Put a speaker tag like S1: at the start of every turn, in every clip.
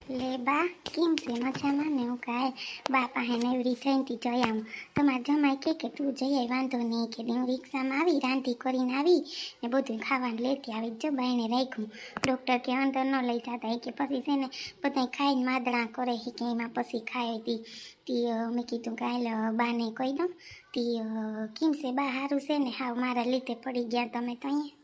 S1: લે બા કેમ છે મજામાં ને હું કાંઈ બા પાસે નવરી થઈને જઈ આવું. તમારા જમાઈ કે તું જઈ આવી વાંધો નહીં કે હું રિક્ષામાં આવી રાંધી કરીને આવી ને બધું ખાવાનું લેતી આવી જો બાઈને રાખ્યું. ડૉક્ટર કે અંદર ન લઈ જતા કે પછી છે ને બધા ખાઈને માદડા કરે કે એમાં પછી ખાય હતી તી મેં કીધું કાલે બાને કહી દઉં તી કેમ છે બા સારું છે ને હાવ મારા લીધે પડી ગયા તમે તો અહીંયા.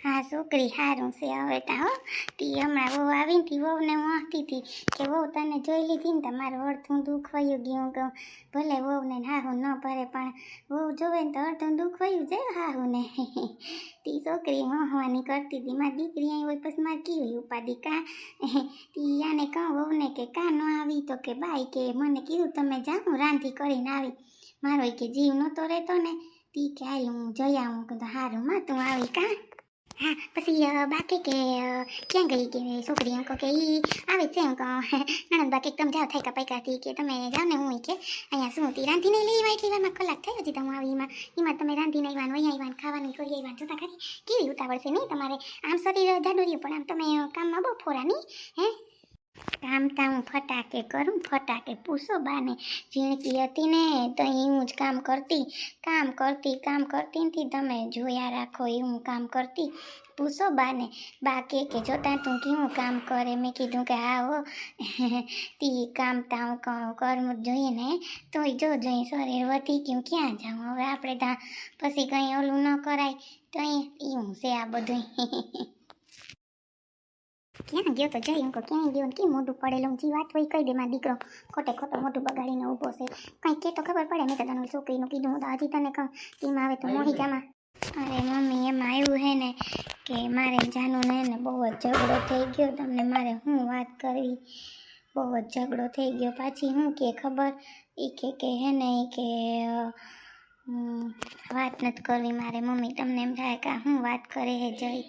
S1: હા છોકરી સારું છે હવે તા હો તી હમણાં વહુ આવીને તી વહુને હું હસતી હતી કે વહુ તને જોઈ લીધી ને તમારું અડધું દુઃખ વયું ગયું કહું ભલે વહુને હાહુ ન ભરે પણ વહુ જોવે ને તો અડધું દુઃખ વયું જાય હાહુને. તી છોકરી હસવાની કરતી હતી મારી દીકરી અહીં હોય પછી મારે કેવી ઉપાધિ કાં તી આને કહું વહુને કે કાં ન આવી તો કે બાઈ કે મને કીધું તમે જાઓ રાંધી કરીને આવી મારો કે જીવ નહોતો રહેતો ને તી કે હાલ હું જઈ આવું કીધું સારું માં તું આવી કાં. હા પછી બાકી કે ક્યાં ગઈ કે છોકરી એમ કહો કે એ આવે છે એમ કહો નણંદ બાકી તમે જાઓ થાય પૈકાથી કે તમે જાઓ ને હું કે અહીંયા શું હતી રાંધીને લઈ આવ્યા એટલી વારમાં કલાક થઈ હજી તમે આવી એમાં તમે રાંધીને આવ્યા અહીંયા આવ્યા ખાવાની કરી આવ્યા જોતા ખરી કેવી ઉતાવળ છે નહીં તમારે આમ શરીર જાડું પણ આમ તમે કામમાં બહુ ફોરા નહીં હે. કામ તા હું ફટાકે કરું ફટાકે પૂછો બાને ઝીણકી હતી ને તો હું જ કામ કરતી નથી તમે જોયા રાખો એવું કામ કરતી પૂછો બાને બા કે જોતા તું કેવું કામ કરે મેં કીધું કે હા હો તી કામ તા હું કરવું જોઈએ ને તોય જો જોઈએ શરીર વધી ગયું ક્યાં જાઉં હવે આપણે ત્યાં પછી કંઈ ઓલું ન કરાય તો એવું છે આ બધું. ક્યાં ગયો તો જઈ અંકો ક્યાંય ગયો ને કેમ મોઢું પડેલું જે વાત હોય કહી દે મારો દીકરો ખોટે મોઢું બગાડીને ઊભો છે કંઈ કે તો ખબર પડે મેં તો તને છોકરીનું કીધું હું તો હજી તને કહું તેમાં આવે તો મોહી જામાં. અરે મમ્મી એમાં આવ્યું હે ને કે મારે જાનુને ને બહુ જ ઝઘડો થઈ ગયો તમને મારે શું વાત કરવી બહુ જ ઝઘડો થઈ ગયો પાછી શું કે ખબર એ કે હે ને એ કે વાત નથી કરવી મારે મમ્મી તમને એમ થાય કે શું વાત કરે હે જઈ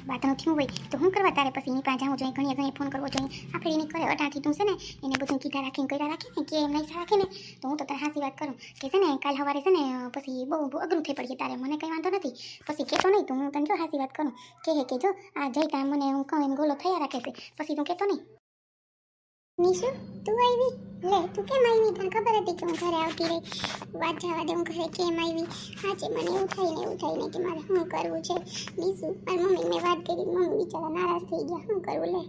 S1: વાતનું થયું હોય તો શું કરવા તારે પછી એની પાસે જાઉં જોઈએ ઘણી ફોન કરવો જોઈએ આ ફેરી નહીં કરે અટાથી તું છે ને એને બધું કીધા રાખીને કર્યા રાખીને કે એમ નહીં રાખે ને તો હું તો તારે હાસી વાત કરું કે છે ને કાલ સવારે છે ને પછી બહુ અઘરું થઈ પડીએ તારે મને કંઈ વાંધો નથી પછી કહેતો નહીં તો હું તને જો હાસી વાત કરું કે જો આ જઈ તા મને હું કહું એમ ગોલો થયા રાખે છે પછી તું કહેતો નહીં. નિશુ તું આવી લે તું કેમ આવી તને ખબર હતી કે હું ઘરે આવતી રહી વાત જવા દે હું ઘરે કેમ આવી આજે મને એવું થઈને કે મારે શું કરવું છે નિશુ મારી મમ્મી મેં વાત કરી મમ્મી બિચારા નારાજ થઈ ગયા શું કરવું લે.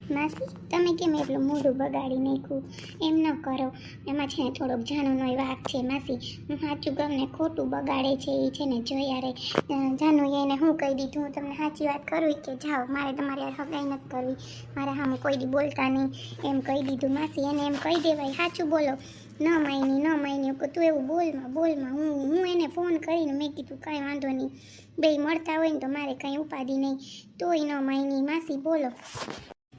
S1: માસી તમે કેમ એટલું મોઢું બગાડી નાખ્યું એમ ન કરો એમાં છે ને થોડોક જાનુનો વાક છે માસી હું સાચું ગમને ખોટું બગાડે છે એ છે ને જોયા રે જાનુએ એને હું કહી દીધું હું તમને સાચી વાત કરું કે જાઓ મારે તમારે હગાઈ નથી કરવી મારે હા કોઈ દી બોલતા નહીં એમ કહી દીધું માસી એને એમ કહી દેવાય સાચું બોલો ન માયની તું એવું બોલમાં હું એને ફોન કરીને મેં કીધું કાંઈ વાંધો નહીં બે મળતા હોય ને તો મારે કાંઈ ઉપાધિ નહીં તોય ન માયની માસી બોલો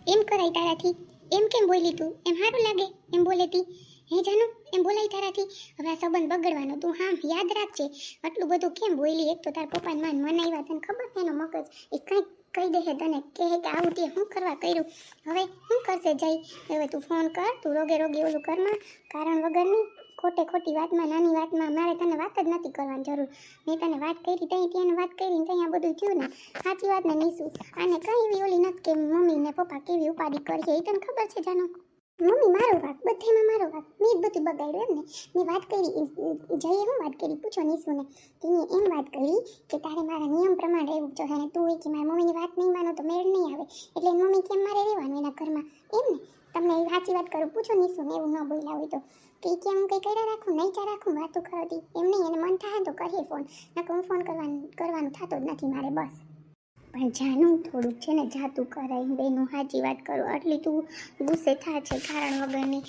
S1: એમ કરાય તારાથી એમ કેમ બોલી તું એમ સારું લાગે એમ બોલેતી હે જાનુ એમ બોલાય તારાથી હવે આ સંબંધ બગડવાનો તું હા યાદ રાખજે આટલું બધું કેમ બોલી એક તો તાર પપ્પાને માન મનાવ્યા તને ખબર એનો મગજ એ કંઈક કહી દે તને કહે કે આવું તે શું કરવા કર્યું હવે શું કરશે જઈ હવે તું ફોન કર તું રોગે ઓલું કરમાં કારણ વગરની ખોટી વાતમાં નાની વાતમાં મારે તને વાત જ નથી કરવાની જરૂર મેં તને વાત કરી ત્યાં વાત કરીને ત્યાં બધું થયું ને સાચી વાત ને નીસું આને કંઈ એવી ઓલી નથી કે મમ્મી ને પપ્પા કેવી ઉપાધિ કરીએ એ તને ખબર છે જાનો મમ્મી મારો વાક બધામાં મારો વાક મેં જ બધું બગાડ્યું એમ ને મેં વાત કરી જઈએ હું વાત કરી પૂછો નીસુને તેને એમ વાત કરી કે તારે મારા નિયમ પ્રમાણે રહેવું જોઈએ અને તું કે મારી મમ્મીની વાત નહીં માનો તો મેળ નહીં આવે એટલે મમ્મી કેમ મારે રહેવાનું એના ઘરમાં એમ ને તમને એ સાચી વાત કરું પૂછો નીસુને એવું ન બોલ્યા હોય તો કે કેમ કંઈ કર્યા રાખું નહીં ચા રાખું વાતું કરતી એમ નહીં એને મન થાય તો કરીએ ફોન નકર હું ફોન કરવાનું થતો જ નથી મારે બસ પણ જાનું થોડુંક છે ને જાતું કરાય બેનું સાચી વાત કરું આટલી તું ગુસ્સે થા છે કારણ વગરની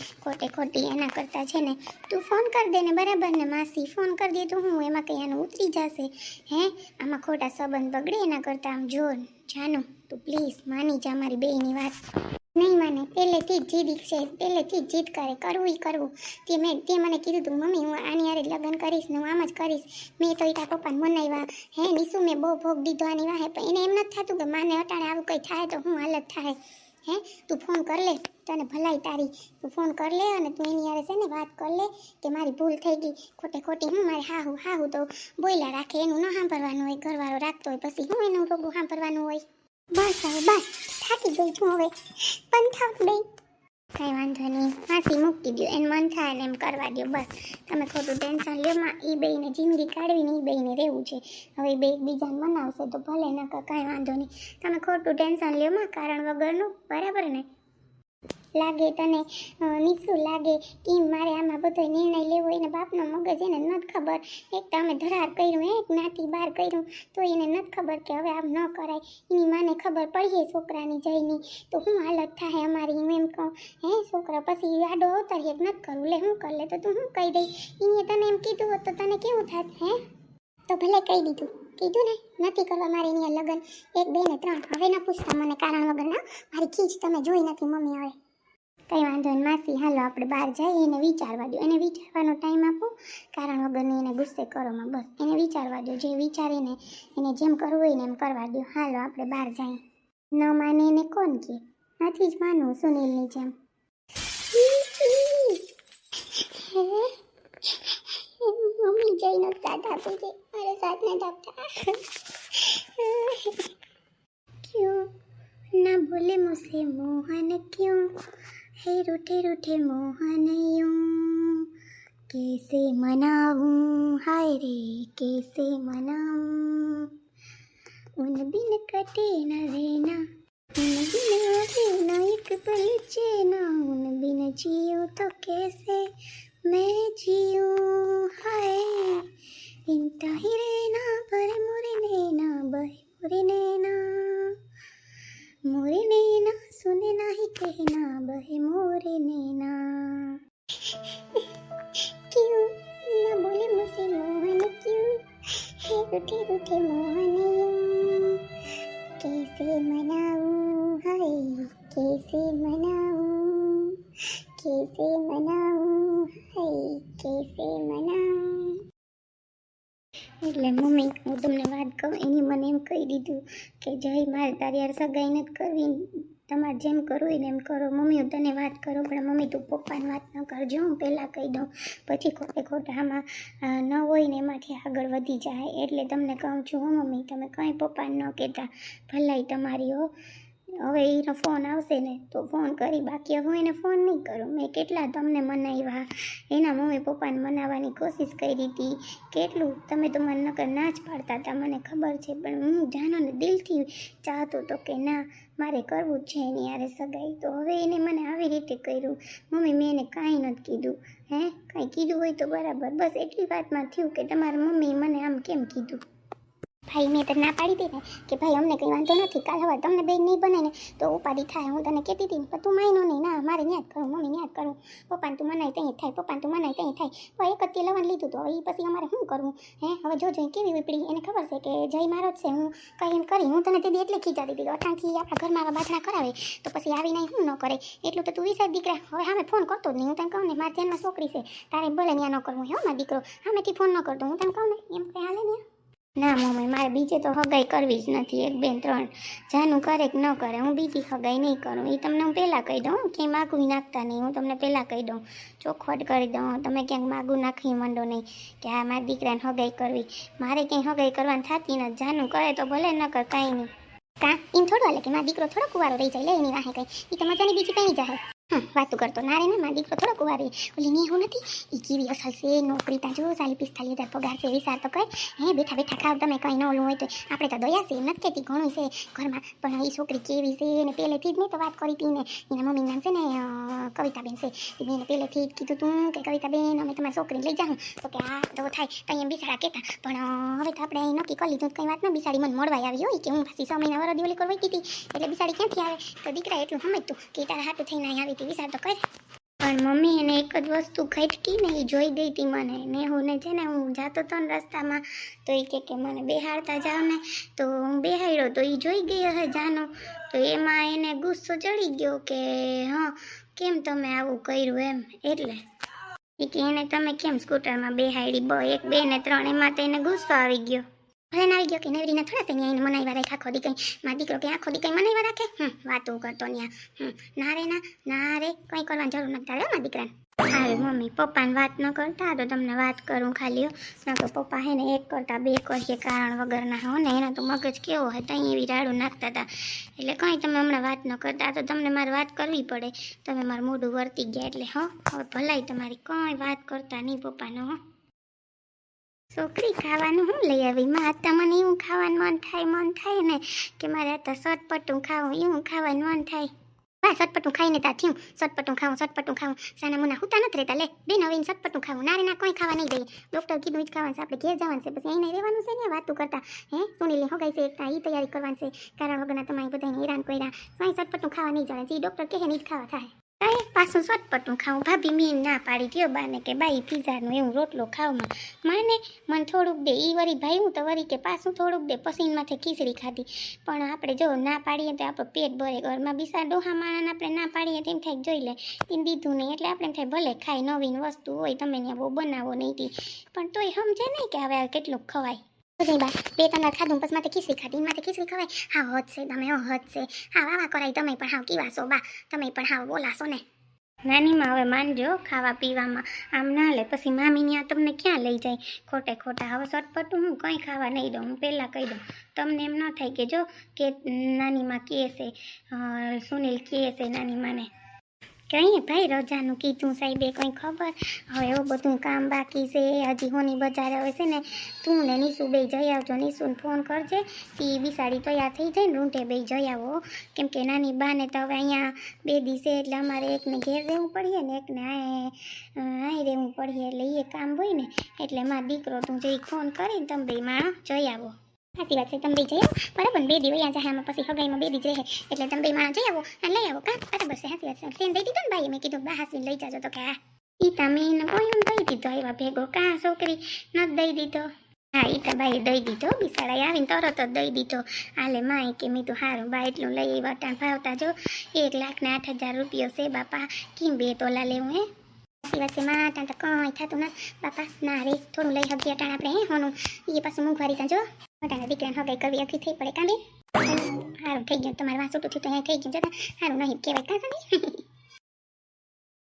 S1: ખોટી એના કરતાં છે ને તું ફોન કરી દે ને બરાબર ને માસી ફોન કરી દે તો હું એમાં કંઈ આનું ઉતરી જશે હે આમાં ખોટા સંબંધ બગડે એના કરતાં આમ જો જાનું તું પ્લીઝ માની જા મારી બેની વાત નહીં માને પહેલેથી જ જીદ કરે કરવું તે મને કીધું તું મમ્મી હું આની હારે લગ્ન કરીશ ને હું આમ જ કરીશ મેં તો એટા પપ્પાને મનાવ્યા હે નીસુ મેં બહુ ભોગ દીધો આની વાહે પણ એને એમ નથી થતું કે માને અટાણે આવું કંઈ થાય તો હું હાલત થાય હે તું ફોન કર લે તને ભલાઈ તારી તું ફોન કર લે અને તું એની હારે છે ને વાત કર લે કે મારી ભૂલ થઈ ગઈ ખોટી હું મારે હાહુ તો બોલ્યા રાખે એનું ન સાંભળવાનું હોય ઘરવાળો રાખતો હોય પછી હું એનું રોગું સાંભળવાનું હોય બસ હવે બસ, થાકી ગઈ છું હવે, બંધ થાવ બે. કઈ વાંધો નહીં, માસી મૂકી દો, એને મન થાય ને એમ કરવા દો. બસ તમે ખોટું ટેન્શન લ્યો માં. એ બેને જિંદગી કાઢવી ને એ બેને રહેવું છે. હવે બે એકબીજાને મનાવશે તો ભલે, ન કાંઈ વાંધો નહીં. તમે ખોટું ટેન્શન લ્યો માં, કારણ વગરનું, બરાબર ને? લાગે તને નીસું લાગે કે મારે આમાં બધો નિર્ણય લેવો, એને બાપનો મગજ એને નથી ખબર. એક તો અમે ધરાર કર્યું, એક જ્ઞાતિ બહાર કર્યું, તો એને નથી ખબર કે હવે આમ ન કરાય. એની માને ખબર પડીએ છોકરાની જઈની તો શું હાલત થાય અમારી. હું એમ કહું, હે છોકરા પછી આડો અવતારીએ નથી કરવું, લે હું કર લે તો તું શું કહી દઈ. એને તને એમ કીધું હોત તો તને કેવું થાત? હે તો ભલે કહી દીધું, કીધું ને નથી કરવા મારે એની લગ્ન. 1 2 ને 3 હવે ન પૂછતા મને કારણ વગર ના. મારી ખીચ તમે જોઈ નથી મમ્મી. હવે કંઈ વાંધો નહીં માસી, હાલો આપણે બહાર જઈએ. એને વિચારવા દો, એને વિચારવાનો ટાઈમ આપો. કારણ વગરની એને ગુસ્સે કરોમાં, બસ એને વિચારવા દો. જે વિચારીને એને જેમ કરવું હોય ને એમ કરવા દો. હાલો આપણે બહાર જઈએ. ન માને એને કોણ કે? નથી જ માનવું સુનિલની જેમ. મમ્મી જઈને સાથ આપી દે, મારે સાથ નથી આપતા. ક્यों ना बोले मुझसे मोहन, क्यों है रूठे रूठे मोहन यूं, कैसे मनाऊं हाय रे कैसे मनाऊं, उन बिन कटे न रहना, उन बिन आवे न एक पल चैना, उन बिन जियो तो कैसे मैं जियूं हाय, इनता ही रहना पर मोरे नैना बहे मोरे नैना, मोरे नैना सुने नहीं कहना बहे मोरे नैना. क्यों ना बोले मुझसे मोहन, क्यों है रूठे रूठे मोहन यूं, कैसे मनाऊं हाय कैसे मनाऊं, कैसे मनाऊं हाय कैसे मनाऊं. એટલે મમ્મી હું તમને વાત કહું, એની મને એમ કહી દીધું કે જય મારે તારી યાર સગાઈ નથી કરવી, તમારે જેમ કરવું હોય ને એમ કરો. મમ્મી હું તને વાત કરું પણ મમ્મી તું પપ્પાને વાત ન કરજો, હું પહેલાં કહી દઉં, પછી ખોટે ખોટા આમાં ન હોય ને એમાંથી આગળ વધી જાય. એટલે તમને કહું છું હો મમ્મી, તમે કંઈ પપ્પાને ન કહેતા, ભલાઈ તમારી હો. હવે એનો ફોન આવશે ને તો ફોન કરી, બાકી હું એને ફોન નહીં કરું. મેં કેટલા તમને મનાવ્યા, એના મમ્મી પપ્પાને મનાવવાની કોશિશ કરી હતી કેટલું. તમે તો મને નકર ના જ પાડતા હતા, મને ખબર છે, પણ હું જાનોને દિલથી ચાહતો હતો કે ના મારે કરવું જ છે એની યારે સગાઈ. તો હવે એને મને આવી રીતે કર્યું. મમ્મી મેં એને કાંઈ નથી કીધું. હે કાંઈ કીધું હોય તો બરાબર, બસ એટલી વાતમાં થયું કે તમારા મમ્મી મને આમ કેમ કીધું. ભાઈ મેં તો ના પાડી હતી ને કે ભાઈ અમને કંઈ વાંધો નથી, કાલ હવે તમને બેન નહીં બને ને તો ઉપાધિ થાય. હું તને કહેતી હતી ને પણ તું માયનો નહીં. ના મારે ન્યાદ કરું, મમ્મી ન્યાદ કરું. પપ્પાને તું મનાય ત્યાં થાય, પપ્પાને તું મનાય ત્યાં થાય. પણ એક જ તે લવણ લીધું તો હવે એ પછી અમારે શું કરવું? હે હવે જો કેવી વિપડી, એને ખબર છે કે જય મારો જ છે. હું કંઈ એમ કરી, હું તને તે એટલે ખીચાતી હતી અટાણથી આપણા ઘરમાં આવા બાથણા કરાવે તો પછી આવીને હું ન કરે. એટલું તો તું વિચાર દીકરા, હવે સામે ફોન કરતો જ નહીં. હું તને કહું ને મારા ધ્યાનમાં છોકરી છે, તારે ભલે ત્યાં ન કરવું હે મારો દીકરો, સામેથી ફોન ન કરતો. હું તને કહું ને એમ કંઈ હાલે ને. ના મમ્મી મારે બીજે તો હગાઈ કરવી જ નથી. 1 2 3 જાનું કરે કે ન કરે, હું બીજી હગાઈ નહીં કરું. એ તમને હું પહેલાં કહી દઉં, ક્યાંય માગું નાખતા નહીં. હું તમને પહેલાં કહી દઉં, ચોખવટ કરી દઉં. તમે ક્યાંક માગું નાખી માંડો નહીં કે આ મારા દીકરાને હગાઈ કરવી. મારે ક્યાંય હગાઈ કરવાની થતી નથી. જાનું કરે તો ભલે ન કર, કાંઈ નહીં. કાં એમ થોડું હાલે કે મારા દીકરો થોડો કુવારો રહી જાય, લે એની વાહે કંઈ એ તો મજાની બીજી કંઈ જાય. વાતું કરતો ના રે ને, મારા દીકરો થોડો કુવારી. ઓલી ની એવું નથી, એ કેવી અસલ છે, નોકરી ત્યાં જો 40-45 હજાર પગાર છે. વિચાર તો કર. હે બેઠા બેઠા ખાવ તમે, કંઈ ન ઓલું હોય તો. આપણે તો દયા છે, એમ નથી કહેતી ઘણું છે ઘરમાં, પણ એ છોકરી કેવી છે એને પહેલેથી જ નહીં તો વાત કરી હતી ને. એના મમ્મીનું નામ છે ને કવિતાબેન છે. મેં એને પહેલેથી જ કીધું તું કે કવિતાબેન અમે તમારી છોકરીને લઈ જાઉં તો કે આ તો થાય કંઈ એમ બિસાડા કહેતા. પણ હવે તો આપણે નક્કી કરી લીધું, કંઈ વાત ન બિસાડી મને મળવા આવી હોય કે હું પાછી 6 મહિના વરદી ઓલી કરવાઈ હતી એટલે બિસાડી ક્યાંથી આવે. તો દીકરા એટલું સમજતું કે તારા હાટું થઈને અહીં આવી. વિચાર તો કર. પણ મમ્મી એને એક જ વસ્તુ ખટકી ને, એ જોઈ ગઈ હતી મને. મેહુને છે ને હું જાતો હતો ને રસ્તામાં તો એ કે મને બેહાડતા જાવ ને, તો હું બેહાડ્યો તો એ જોઈ ગઈ હશે જાનો. તો એમાં એને ગુસ્સો ચડી ગયો કે હા કેમ તમે આવું કર્યું એમ. એટલે એ કે એને તમે કેમ સ્કૂટરમાં બેહાડી 1 2 ને 3 એમાં તો એને ગુસ્સો આવી ગયો. ભલે આવી ગયો કે નવરીના થોડા છે એને મનાવ્યા રાખે આખો દી કંઈ મારા દીકરો કે આખો દી કંઈ મનાવ્યા રાખે વાતો કરતો ત્યાં ના રે ના રે કંઈ કરવાની જરૂર નથી તારે મારા દીકરાને. હા મમ્મી પપ્પાને વાત ન કરતા તો તમને વાત કરું ખાલી ના તો પપ્પા હે ને એક કરતા બે કરીએ કારણ વગરના હો ને એના તો મગજ કેવો હોય ત્યાં એવી રાડું નાખતા હતા એટલે કંઈ તમે હમણાં વાત ન કરતા તો તમને મારે વાત કરવી પડે તમે મારું મોઢું વર્તી ગયા એટલે હો હવે ભલાઈ તમારી કંઈ વાત કરતા નહીં પપ્પાનો હો. છોકરી ખાવાનું શું લઈ આવી માં તમને એવું ખાવાનું મન થાય ને કે મારે આ તો સટપટું ખાવું એવું ખાવાનું મન થાય. હા સટપટું ખાઈને તા થયું સટપટું ખાવું સાના મુના હુતા નથી રહેતા લે બે નવીન સટપટું ખાવું નારે ના કોઈ ખાવા નહીં દઈએ ડૉક્ટર કીધું જ ખાવાનું છે આપણે ઘેર જવાનું છે પછી અહીં રહેવાનું છે ને વાતું કરતા સુનિલની હોગાઈ છે એકતા એ તૈયારી કરવાની છે કારણ વગરના તમારી બધાને હેરાન કર્યા કંઈ સટપટું ખાવા નહીં જવાનું જે ડૉક્ટર કહે નહીં જ ખાવા થાય. પાછું સટપટું ખાવું ભાભી મેં ના પાડી ગયો બાને કે બાઈ પીઝાનું એવું રોટલો ખાવામાં મને થોડુંક દે એ વળી ભાઈ હું તો વળી કે પાછું થોડુંક દે પસીનમાંથી ખીચડી ખાધી પણ આપણે જો ના પાડીએ તો આપણું પેટ ભરે ઘરમાં બીસા ડોહા માણાને આપણે ના પાડીએ તેમ થાય જોઈ લે તેમ દીધું નહીં એટલે આપણે થાય ભલે ખાઈ નવીન વસ્તુ હોય તમે ત્યાં બહુ બનાવો નહીં તી પણ તોય સમજે નહીં કે હવે કેટલું ખવાય. બે તમારે ખાધું પછી માથે ખીચડી ખાધી માથે ખીચડી ખવાય હા હદ છે તમે હદ છે હા વાવા કરાય તમે પણ હાવ કીવાશો બા તમે પણ હાવ બોલાશો ને. નાનીમાં હવે માનજો ખાવા પીવામાં આમ ના લે પછી મામીની આ તમને ક્યાં લઈ જાય ખોટા હવે સટપટું હું કંઈ ખાવા નહીં દઉં હું પહેલાં કહી દઉં તમને એમ ન થાય કે જો કે નાનીમાં કહે છે સુનિલ કહે છે નાનીમાને કંઈ ભાઈ રજાનું કીધું સાહેબે કંઈ ખબર હવે એવું બધું કામ બાકી છે હજી હોની બજાર આવે છે ને તું ને નીસુ બે જઈ આવજો નીસુને ફોન કરજે એ બિસાડી તૈયાર થઈ જાય ને રૂંટે બે જઈ આવો કેમ કે નાની બાને તો હવે અહીંયા 2 દિવસે એટલે અમારે એકને ઘેર રહેવું પડીએ ને એકને અહીં રહેવું પડીએ એટલે એ કામ હોય ને એટલે મારો દીકરો તું જઈ ફોન કરીને તમે બે માણસ જઈ આવો. સાચી વાત છે તમે બે જઈ આવો બરાબર 2 દિવસ અહીંયા જાય આમાં પછી હગાઈમાં 2 દિવસ રહે એટલે તમે બે માણસ જઈ આવો અને લઈ આવો કાં બરાબર છે સાચી વાત છે ફેન દઈ દીધો ને ભાઈ મેં કીધું બા હાસવીને લઈ જાજો તો કે હા એ તમે એને કોઈ દઈ દીધો આવ્યા ભેગો કાં છોકરી નથી દઈ દીધો હા એ તો ભાઈ દઈ દીધો બિસાડા આવીને તરત જ દઈ દીધો હાલે માય કે મેં તો સારું બા એટલું લઈ આવ્યા ટાણ ભાવતા જો 1,08,000 રૂપિયો છે બાપા કેમ 2 તોલા લેવું હે સાચી વાત છે માં ટાણ તો કંઈ થતું ના બાપા ના રે થોડું લઈ હગ્યા ટાણ આપણે હે હોનું એ પાછું મોંઘવારી ત્યાં જો મોટાના દીકરાને હગાઈ કરવી અઘરી થઈ પડે કાં બે સારું થઈ ગયું તમારે વાંસુટું થયું તો અહીંયા થઈ ગયું જતા સારું નહીં કહેવાય કાં સારી